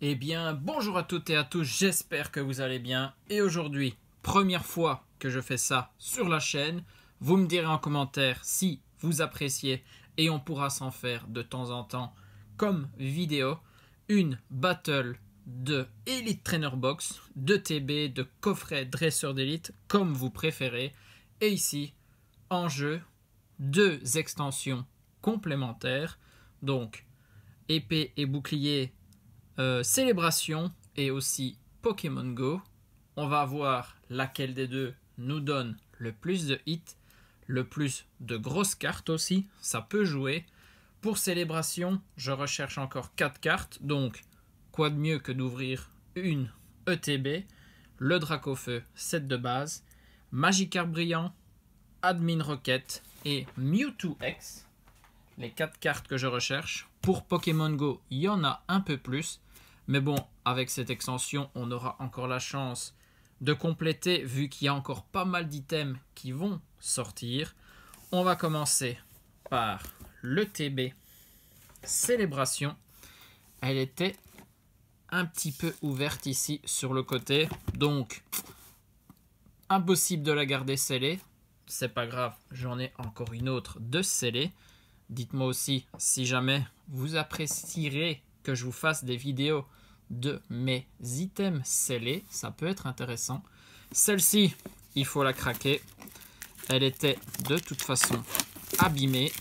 Eh bien, bonjour à toutes et à tous, j'espère que vous allez bien. Et aujourd'hui, première fois que je fais ça sur la chaîne, vous me direz en commentaire si vous appréciez et on pourra s'en faire de temps en temps comme vidéo une battle de Elite Trainer Box, de TB, de coffret dresseur d'élite, comme vous préférez. Et ici, en jeu, deux extensions complémentaires, donc épée et bouclier. Célébration et aussi Pokémon Go. On va voir laquelle des deux nous donne le plus de hits, le plus de grosses cartes aussi, ça peut jouer. Pour Célébration, je recherche encore 4 cartes, donc quoi de mieux que d'ouvrir une ETB, le Dracofeu, set de base, Magikarp Brillant, Admin Rocket et Mewtwo X. Les 4 cartes que je recherche. Pour Pokémon Go, il y en a un peu plus. Mais bon, avec cette extension, on aura encore la chance de compléter, vu qu'il y a encore pas mal d'items qui vont sortir. On va commencer par le TB Célébration. Elle était un petit peu ouverte ici sur le côté. Donc, impossible de la garder scellée. C'est pas grave, j'en ai encore une autre de scellée. Dites-moi aussi si jamais vous apprécierez que je vous fasse des vidéos de mes items scellés. Ça peut être intéressant. Celle-ci, il faut la craquer. Elle était de toute façon abîmée.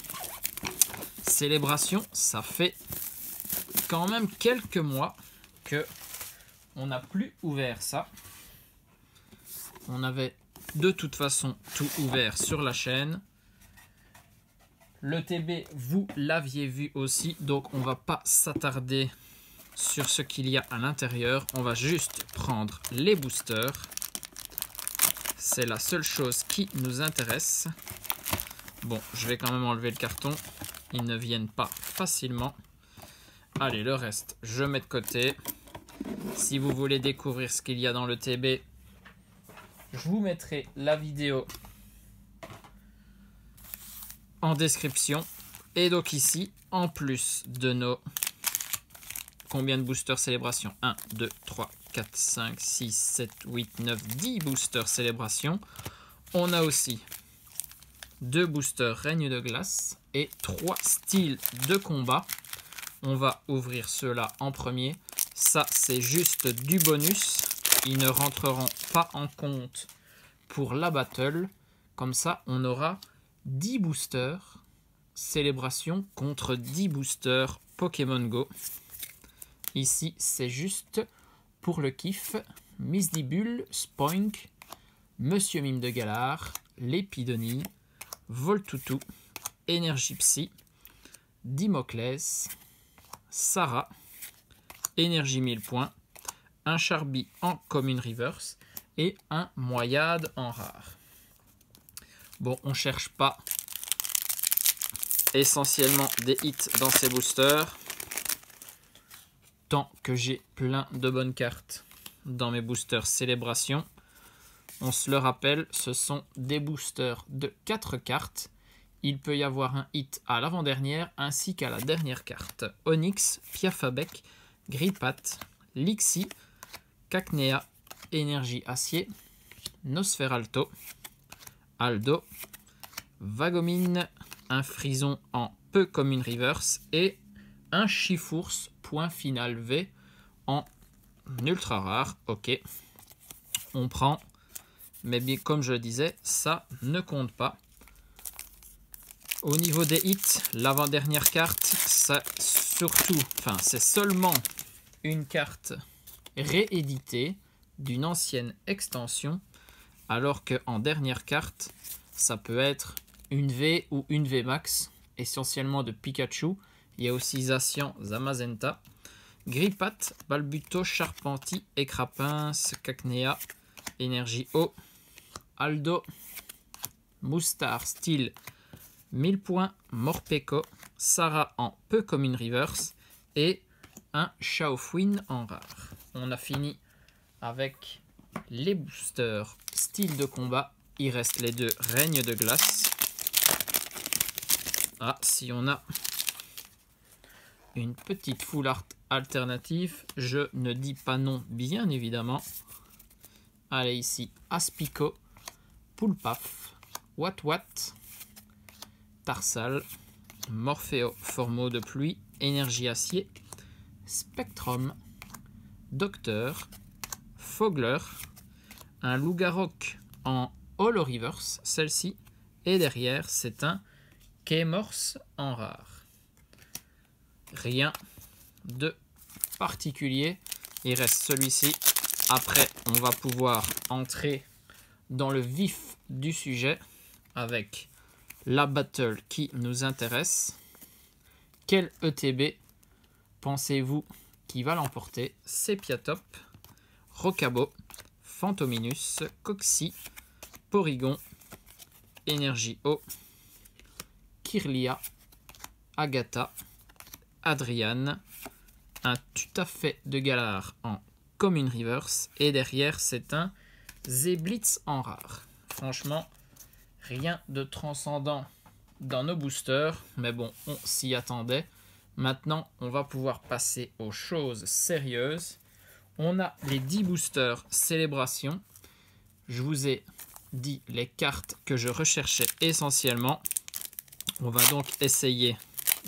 Célébration, ça fait quand même quelques mois que on n'a plus ouvert ça. On avait de toute façon tout ouvert sur la chaîne. Le TB, vous l'aviez vu aussi, donc on va pas s'attarder sur ce qu'il y a à l'intérieur. On va juste prendre les boosters. C'est la seule chose qui nous intéresse. Bon, je vais quand même enlever le carton. Ils ne viennent pas facilement. Allez, le reste, je mets de côté. Si vous voulez découvrir ce qu'il y a dans le TB, je vous mettrai la vidéo en description. Et donc ici, en plus de nos... Combien de boosters Célébration? 1, 2, 3, 4, 5, 6, 7, 8, 9, 10 boosters Célébration. On a aussi 2 boosters Règne de Glace et 3 styles de combat. On va ouvrir ceux-là en premier. Ça, c'est juste du bonus. Ils ne rentreront pas en compte pour la battle. Comme ça, on aura 10 boosters Célébration contre 10 boosters Pokémon Go. Ici, c'est juste pour le kiff. Misdibule, Spoink, Monsieur Mime de Galar, Lépidonie, Voltoutou, Énergie Psy, Dimoclès, Sarah, Énergie 1000 points, un Charby en commune reverse et un Moyade en rare. Bon, on cherche pas essentiellement des hits dans ces boosters. Tant que j'ai plein de bonnes cartes dans mes boosters Célébration. On se le rappelle, ce sont des boosters de 4 cartes. Il peut y avoir un hit à l'avant-dernière ainsi qu'à la dernière carte. Onyx, Piafabec, Gripat, Lixie, Cacnea, Énergie Acier, Nosferalto, Aldo, Vagomine, un Frison en peu commune reverse et un Chifours point final V en ultra rare. Ok, on prend, mais bien comme je le disais, ça ne compte pas. Au niveau des hits, l'avant-dernière carte, ça surtout, enfin c'est seulement une carte rééditée d'une ancienne extension, alors qu'en dernière carte, ça peut être une V ou une V max, essentiellement de Pikachu. Il y a aussi Zacian, Zamazenta, Gripat, Balbuto, Charpenti, Écrapince, Cacnea, Énergie Eau, Aldo, Moustar, Style, 1000 points, Morpeko, Sarah en peu commune reverse et un Chaofouine en rare. On a fini avec les boosters Style de combat. Il reste les 2 Règne de Glace. Ah, si on a une petite full art alternative. Je ne dis pas non, bien évidemment. Allez, ici, Aspico, Poulpaf, Wat, Tarsal, Morpheo, Formeau de pluie, Énergie acier, Spectrum, Docteur, Fogler, un Lougarok en Holo Reverse, celle-ci, et derrière, c'est un Kémorse en rare. Rien de particulier. Il reste celui-ci. Après, on va pouvoir entrer dans le vif du sujet avec la battle qui nous intéresse. Quel ETB pensez-vous qui va l'emporter? Sepiatop, Rocabo, Phantominus, Coxy, Porygon, Énergie Eau, Kirlia, Agatha, Adriane, un Tutafait de Galar en Commune Reverse et derrière c'est un Zeblitz en rare. Franchement, rien de transcendant dans nos boosters, mais bon, on s'y attendait. Maintenant, on va pouvoir passer aux choses sérieuses. On a les 10 boosters Célébration. Je vous ai dit les cartes que je recherchais essentiellement. On va donc essayer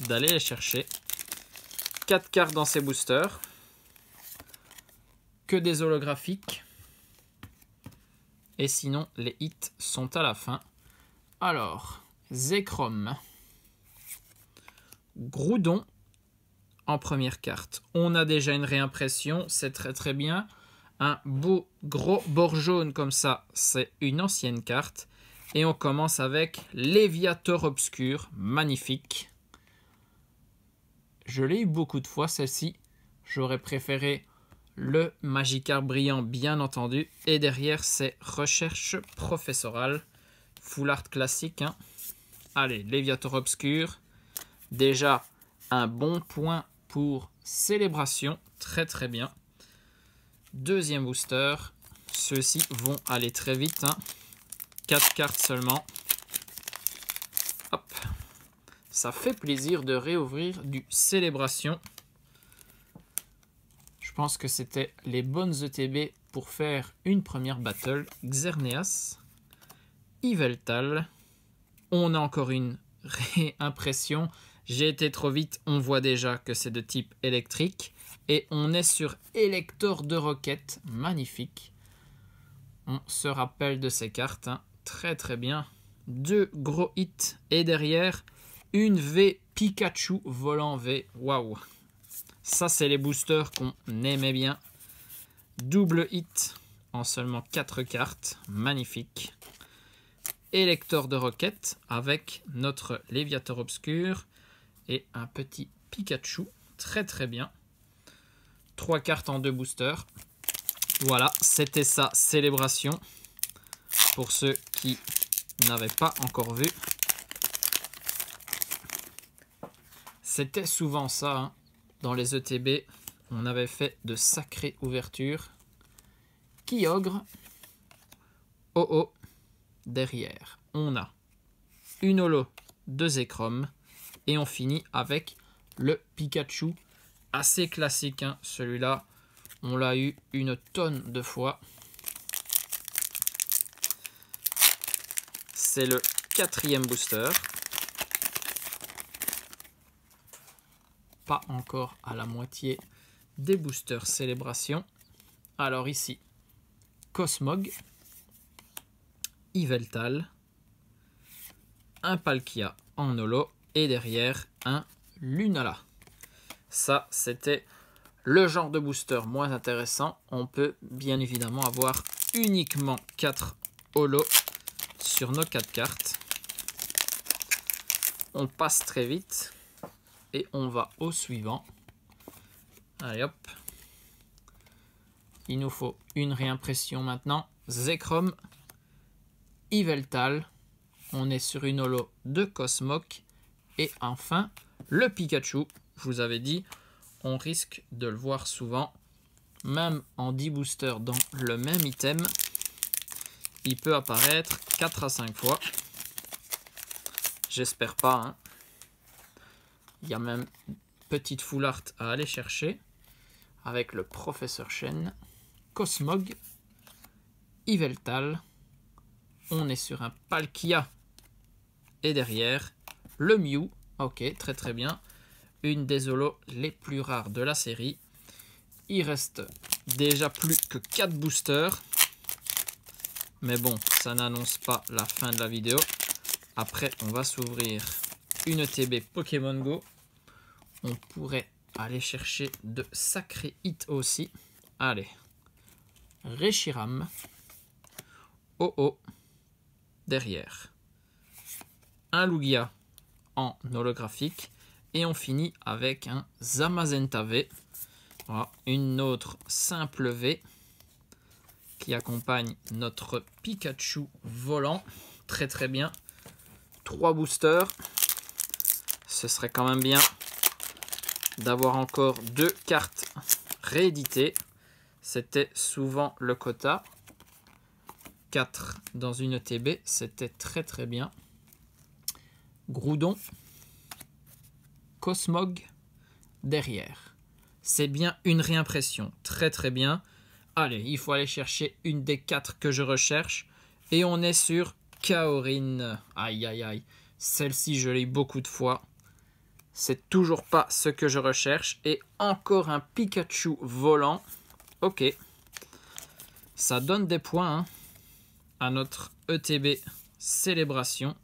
d'aller les chercher. 4 cartes dans ces boosters. Que des holographiques. Et sinon, les hits sont à la fin. Alors, Zekrom. Groudon en première carte. On a déjà une réimpression, c'est très très bien. Un beau gros bord jaune comme ça, c'est une ancienne carte. Et on commence avec Léviator Obscur, magnifique. Je l'ai eu beaucoup de fois celle-ci. J'aurais préféré le Magikarp brillant bien entendu. Et derrière c'est Recherche professorale. Full art classique. Hein. Allez, Léviator Obscur. Déjà un bon point pour Célébration. Très très bien. Deuxième booster. Ceux-ci vont aller très vite. Hein. 4 cartes seulement. Hop. Ça fait plaisir de réouvrir du Célébration. Je pense que c'était les bonnes ETB pour faire une première battle. Xerneas. Yveltal. On a encore une réimpression. J'ai été trop vite. On voit déjà que c'est de type électrique. Et on est sur Élector de Roquette. Magnifique. On se rappelle de ces cartes. Hein. Très très bien. 2 gros hits. Et derrière, une V Pikachu volant V. Waouh. Ça, c'est les boosters qu'on aimait bien. Double hit en seulement 4 cartes. Magnifique. Élector de Roquette avec notre Léviator Obscur et un petit Pikachu. Très très bien. 3 cartes en 2 boosters. Voilà, c'était ça, Célébration. Pour ceux qui n'avaient pas encore vu. C'était souvent ça, hein. Dans les ETB, on avait fait de sacrées ouvertures. Kyogre. Oh. Derrière, on a une holo de Zekrom. Et on finit avec le Pikachu. Assez classique, hein. Celui-là, on l'a eu une tonne de fois. C'est le 4e booster. Pas encore à la moitié des boosters Célébration. Alors ici, Cosmog, Yveltal, un Palkia en holo et derrière un Lunala. Ça, c'était le genre de booster moins intéressant. On peut bien évidemment avoir uniquement 4 holos sur nos 4 cartes. On passe très vite et on va au suivant. Allez hop. Il nous faut une réimpression maintenant. Zekrom, Yveltal. On est sur une holo de Cosmog. Et enfin, le Pikachu. Je vous avais dit, on risque de le voir souvent. Même en 10 boosters dans le même item, il peut apparaître 4 à 5 fois. J'espère pas. Hein. Il y a même petite full art à aller chercher avec le professeur Chen, Cosmog, Yveltal. On est sur un Palkia et derrière le Mew. Ok, très très bien. Une des holos les plus rares de la série. Il reste déjà plus que 4 boosters. Mais bon, ça n'annonce pas la fin de la vidéo. Après, on va s'ouvrir une ETB Pokémon Go. On pourrait aller chercher de sacrés hits aussi. Allez. Reshiram. Oh. Derrière. Un Lugia en holographique. Et on finit avec un Zamazenta V. Voilà, une autre simple V qui accompagne notre Pikachu volant. Très très bien. 3 boosters. Ce serait quand même bien d'avoir encore 2 cartes rééditées. C'était souvent le quota. 4 dans une ETB, c'était très très bien. Groudon. Cosmog derrière. C'est bien une réimpression. Très très bien. Allez, il faut aller chercher une des 4 que je recherche. Et on est sur Kaorin. Aïe aïe aïe. Celle-ci, je l'ai eu beaucoup de fois. C'est toujours pas ce que je recherche. Et encore un Pikachu volant. Ok. Ça donne des points à notre ETB célébration.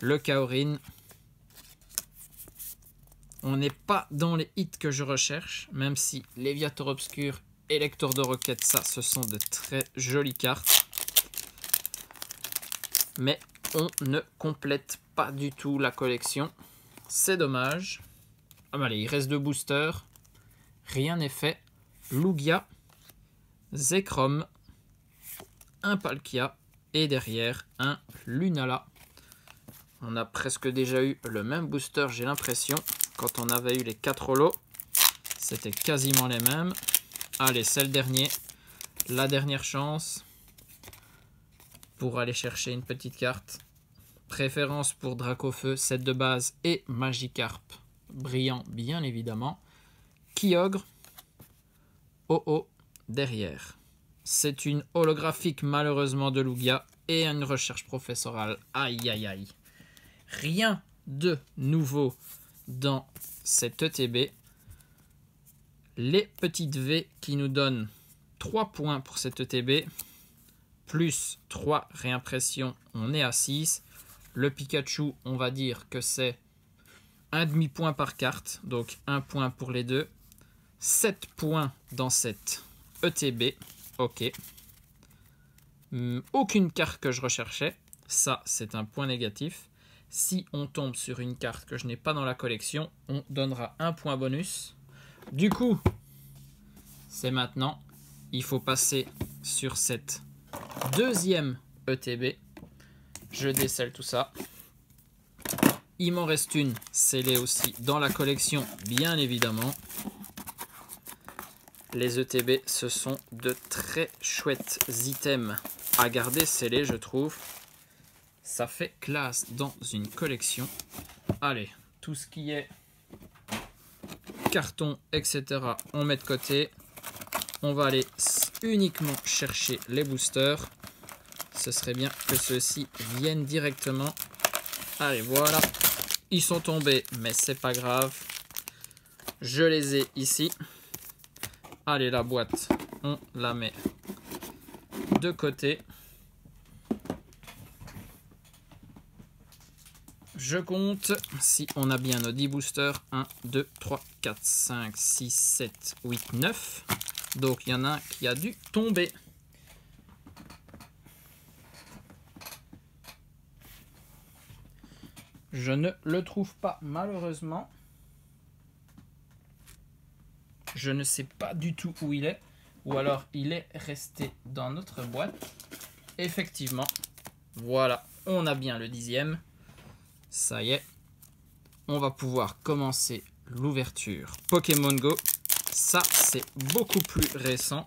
Le Kaorin. On n'est pas dans les hits que je recherche. Même si Léviator Obscur et Lecteur de Roquette, ça, ce sont de très jolies cartes. Mais on ne complète pas du tout la collection. C'est dommage. Allez, il reste 2 boosters. Rien n'est fait. Lugia, Zekrom, un Palkia et derrière un Lunala. On a presque déjà eu le même booster, j'ai l'impression. Quand on avait eu les 4 holos, c'était quasiment les mêmes. Allez, c'est le dernier. La dernière chance pour aller chercher une petite carte. Préférence pour Dracofeu, set de base et Magikarp. Brillant, bien évidemment. Kyogre. Oh derrière. C'est une holographique malheureusement de Lugia et une recherche professorale. Aïe aïe aïe. Rien de nouveau dans cette ETB. Les petites V qui nous donnent 3 points pour cette ETB. Plus 3 réimpressions, on est à 6. Le Pikachu, on va dire que c'est un demi-point par carte. Donc 1 point pour les deux. 7 points dans cette ETB. Ok. Aucune carte que je recherchais. Ça, c'est un point négatif. Si on tombe sur une carte que je n'ai pas dans la collection, on donnera un point bonus. Du coup, c'est maintenant. Il faut passer sur cette deuxième ETB. Je décèle tout ça. Il m'en reste une scellée aussi dans la collection, bien évidemment. Les ETB, ce sont de très chouettes items à garder scellés, je trouve. Ça fait classe dans une collection. Allez, tout ce qui est carton, etc., on met de côté. On va aller uniquement chercher les boosters. Ce serait bien que ceux-ci viennent directement. Allez, voilà. Ils sont tombés, mais c'est pas grave. Je les ai ici. Allez, la boîte, on la met de côté. Je compte si on a bien nos 10 boosters. 1, 2, 3, 4, 5, 6, 7, 8, 9. Donc il y en a un qui a dû tomber. Je ne le trouve pas malheureusement. Je ne sais pas du tout où il est. Ou alors il est resté dans notre boîte. Effectivement. Voilà, on a bien le 10e. Ça y est. On va pouvoir commencer l'ouverture Pokémon Go. Ça, c'est beaucoup plus récent.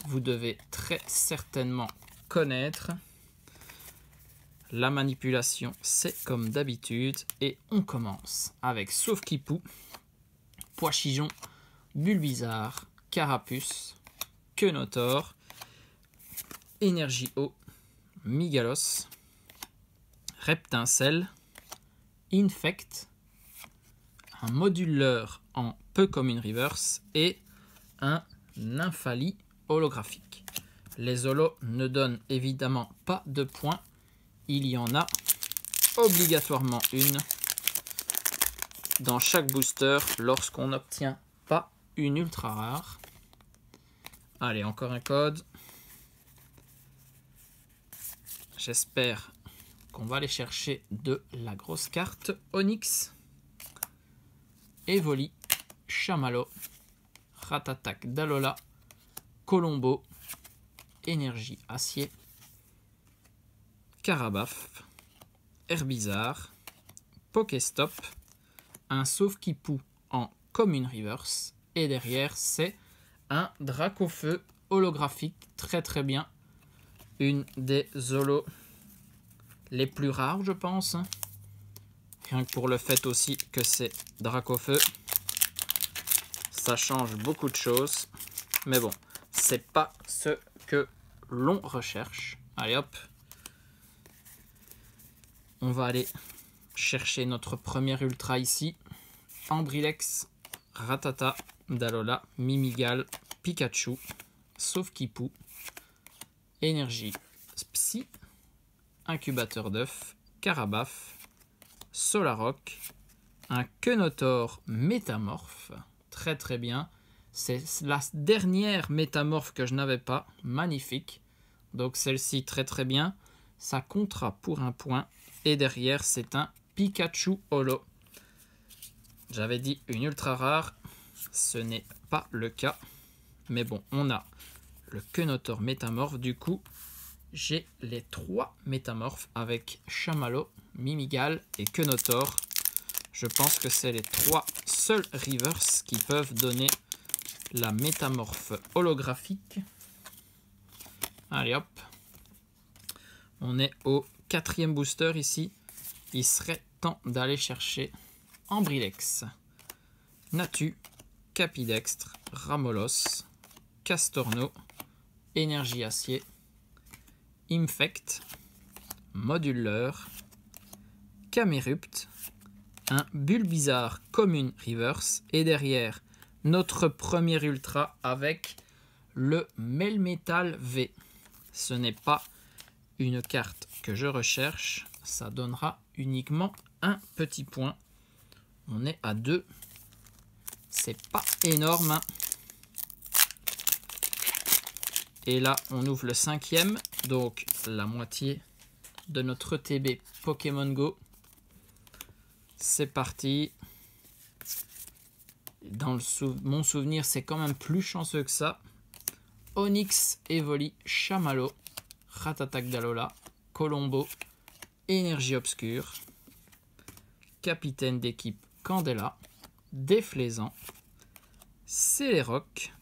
Vous devez très certainement connaître. La manipulation, c'est comme d'habitude. Et on commence avec Sauf-qui-Pou, Pois-Chigeon, Bulbizarre, Carapuce, Quenotor, Énergie-Eau, Migalos, Reptincelle, Infect, un moduleur en Peu-Commune Reverse et un Nymphalie holographique. Les holos ne donnent évidemment pas de points. Il y en a obligatoirement une dans chaque booster lorsqu'on n'obtient pas une ultra rare. Allez, encore un code. J'espère qu'on va aller chercher de la grosse carte. Onyx, Evoli, Chamallow, Ratatak d'Alola, Colombo, Énergie Acier, Carabaf, Herbizarre, Pokéstop, un Sauf-qui-Pou en Commune Reverse et derrière c'est un Dracofeu holographique, très très bien. Une des holos les plus rares, je pense. Rien que pour le fait aussi que c'est Dracofeu. Ça change beaucoup de choses. Mais bon, c'est pas ce que l'on recherche. Allez hop. On va aller chercher notre première ultra ici. Ambrilex, Ratata, Dalola, Mimigal, Pikachu, Sauf-qui-Pou, Énergie Psy, Incubateur d'œuf, Carabaf, Solarock, un Quenotor métamorphe, très très bien. C'est la dernière métamorphe que je n'avais pas, magnifique. Donc celle-ci très très bien. Ça comptera pour un point. Et derrière c'est un Pikachu holo. J'avais dit une ultra rare, ce n'est pas le cas. Mais bon, on a le Quenotor métamorphe. Du coup, j'ai les 3 métamorphes avec Chamallow, Mimigal et Quenotor. Je pense que c'est les 3 seuls Rivers qui peuvent donner la métamorphe holographique. Allez hop. On est au 4e booster ici. Il serait temps d'aller chercher Ambrilex, Natu, Capidextre, Ramolos, Castorno, Énergie Acier, Infect, Moduleur, Camerupt, un Bulbizarre Commune Reverse et derrière notre premier ultra avec le Melmetal V. Ce n'est pas une carte que je recherche, ça donnera uniquement un petit point. On est à 2. C'est pas énorme, hein. Et là, on ouvre le 5e, donc la moitié de notre TB Pokémon Go. C'est parti. Dans mon souvenir, c'est quand même plus chanceux que ça. Onyx, Evoli, Chamallow, Ratatak d'Alola, Colombo, Énergie Obscure, Capitaine d'équipe Candela, Déflaisant, Céléroc,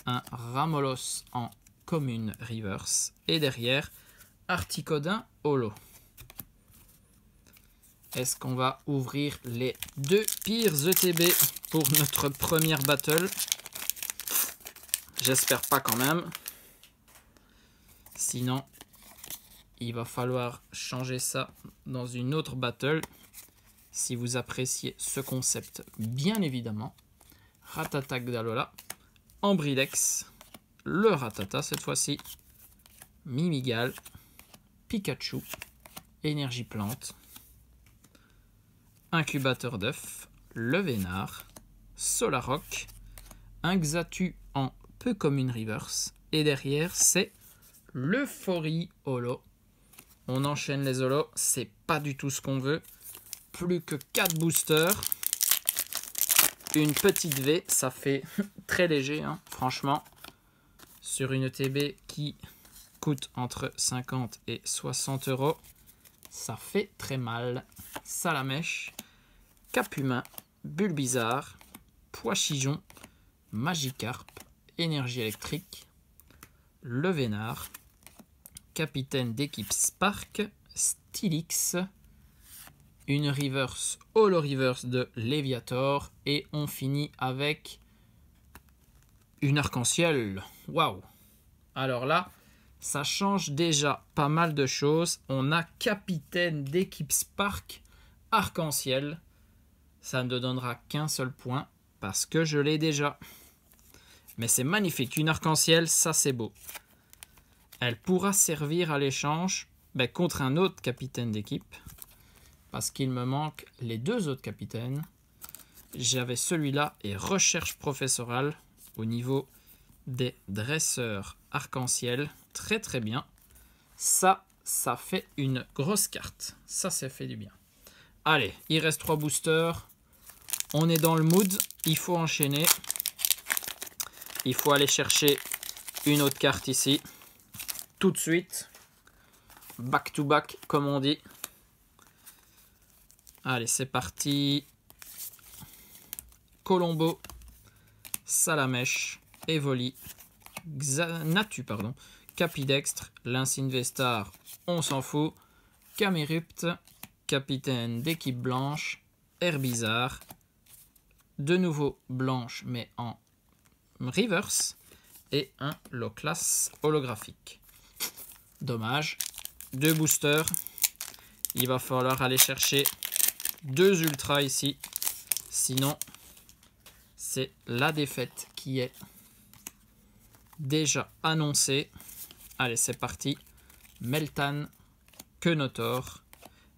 un Ramolos en Commune Reverse et derrière Articodin holo. Est-ce qu'on va ouvrir les 2 pires ETB pour notre première battle? J'espère pas quand même. Sinon, il va falloir changer ça dans une autre battle. Si vous appréciez ce concept, bien évidemment. Ratatak d'Alola, Ambrilex, le Ratata cette fois-ci, Mimigal, Pikachu, Énergie Plante, Incubateur d'œuf, le Vénard, Solarock, un Xatu en Peu-Commune Reverse et derrière c'est l'Euphorie holo. On enchaîne les holos, c'est pas du tout ce qu'on veut. Plus que 4 boosters. Une petite V, ça fait très léger, hein, franchement. Sur une TB qui coûte entre 50 et 60 euros, ça fait très mal. Salamèche, Capumin, Bulbizarre, Pois-Chigeon, Magikarp, Énergie électrique, le Vénard, Capitaine d'équipe Spark, Stylix, une reverse holo reverse de Léviator et on finit avec une arc-en-ciel. Waouh! Alors là, ça change déjà pas mal de choses. On a capitaine d'équipe Spark arc-en-ciel. Ça ne donnera qu'un seul point parce que je l'ai déjà. Mais c'est magnifique, une arc-en-ciel, ça c'est beau. Elle pourra servir à l'échange contre un autre capitaine d'équipe. Parce qu'il me manque les deux autres capitaines. J'avais celui-là et recherche professorale au niveau des dresseurs arc-en-ciel. Très très bien. Ça fait une grosse carte. Ça fait du bien. Allez, il reste 3 boosters. On est dans le mood. Il faut enchaîner. Il faut aller chercher une autre carte ici. Tout de suite. Back to back, comme on dit. Allez, c'est parti. Colombo, Salamèche, Evoli, Natu, Capidextre, Lyncinvestar, on s'en fout. Camerupt, capitaine d'équipe blanche, Herbizarre, de nouveau blanche mais en reverse, et un low-class holographique. Dommage. 2 boosters. Il va falloir aller chercher 2 ultras ici. Sinon, c'est la défaite qui est déjà annoncée. Allez, c'est parti. Meltan, Quenotor,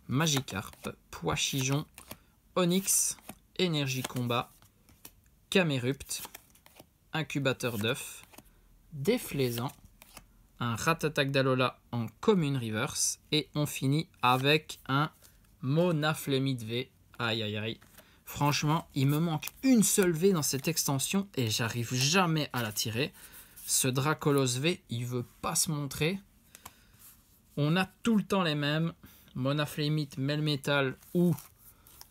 Magikarp, Poichijon, Onyx, Énergie Combat, Camerupt, Incubateur d'œufs, Déflaisant, un Ratatak d'Alola en commune reverse et on finit avec un Monaflemite V. Aïe aïe aïe. Franchement, il me manque une seule V dans cette extension et j'arrive jamais à la tirer. Ce Dracolos V, il veut pas se montrer. On a tout le temps les mêmes. Monaflemite, Melmetal ou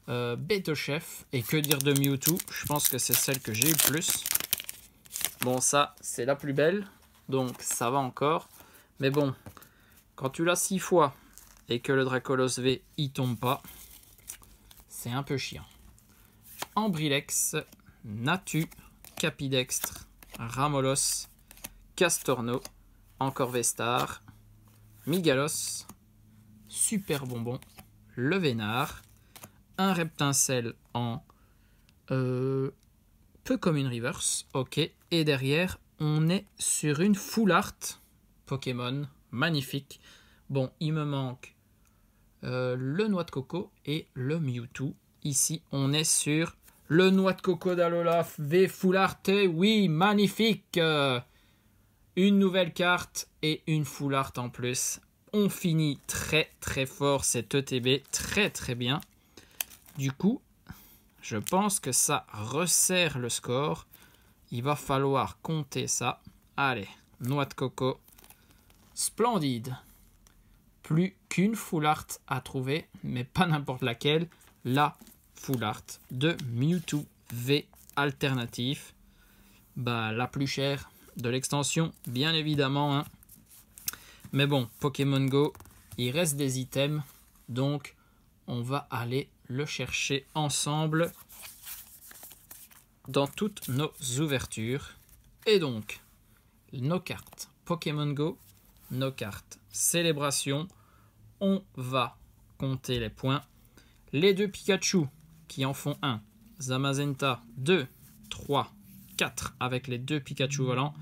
Betochef. Et que dire de Mewtwo? Je pense que c'est celle que j'ai eu le plus. Bon, ça, c'est la plus belle. Donc, ça va encore. Mais bon, quand tu l'as 6 fois et que le Dracolos V, il tombe pas, c'est un peu chiant. Ambrilex, Natu, Capidextre, Ramolos, Castorno, encore Vestar, Migalos, Super Bonbon, Le Vénard, un Reptincelle en peu comme une reverse, ok, et derrière on est sur une full art Pokémon, magnifique. Bon, il me manque le Noix de Coco et le Mewtwo. Ici, on est sur le Noix de Coco d'Alola V Full Art. Oui, magnifique. Une nouvelle carte et une Full Art en plus. On finit très très fort cet ETB. Très très bien. Du coup, je pense que ça resserre le score. Il va falloir compter ça. Allez, Noix de Coco. Splendide. Plus qu'une Full Art à trouver, mais pas n'importe laquelle. La Full Art de Mewtwo V alternatif. La plus chère de l'extension, bien évidemment. Hein. Mais bon, Pokémon Go, il reste des items. Donc, on va aller le chercher ensemble dans toutes nos ouvertures. Et donc, nos cartes Pokémon Go, nos cartes Célébration. On va compter les points. Les 2 Pikachu qui en font 1. Zamazenta 2, 3, 4 avec les 2 Pikachu volants.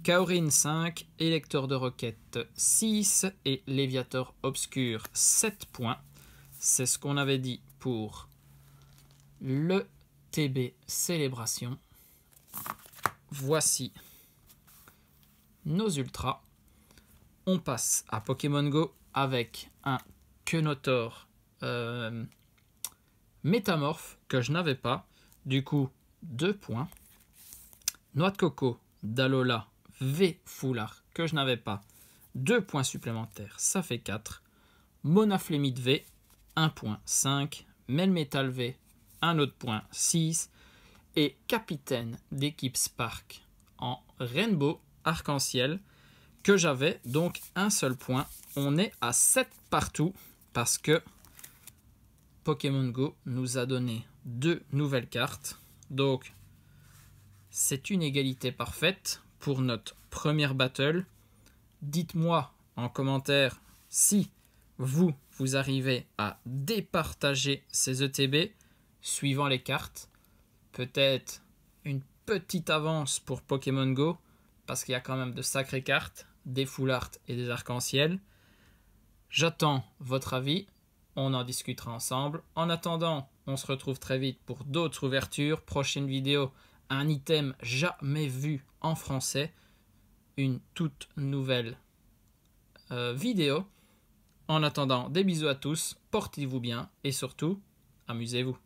Kaorin 5, Électeur de Roquette 6 et Léviator Obscur 7 points. C'est ce qu'on avait dit pour le TB Célébration. Voici nos ultras. On passe à Pokémon Go avec un Quenotor Métamorphe que je n'avais pas. Du coup, 2 points. Noix de Coco d'Alola V Full Art que je n'avais pas. 2 points supplémentaires, ça fait 4. Monaflemite V, 1 point, 5. Melmetal V, un autre point, 6. Et capitaine d'équipe Spark en Rainbow Arc-en-Ciel, que j'avais donc un seul point. On est à 7 partout parce que Pokémon Go nous a donné 2 nouvelles cartes. Donc, c'est une égalité parfaite pour notre première battle. Dites-moi en commentaire si vous arrivez à départager ces ETB suivant les cartes. Peut-être une petite avance pour Pokémon Go parce qu'il y a quand même de sacrées cartes, des full art et des arc-en-ciel. J'attends votre avis. On en discutera ensemble. En attendant, on se retrouve très vite pour d'autres ouvertures. Prochaine vidéo, un item jamais vu en français. Une toute nouvelle vidéo. En attendant, des bisous à tous. Portez-vous bien et surtout, amusez-vous.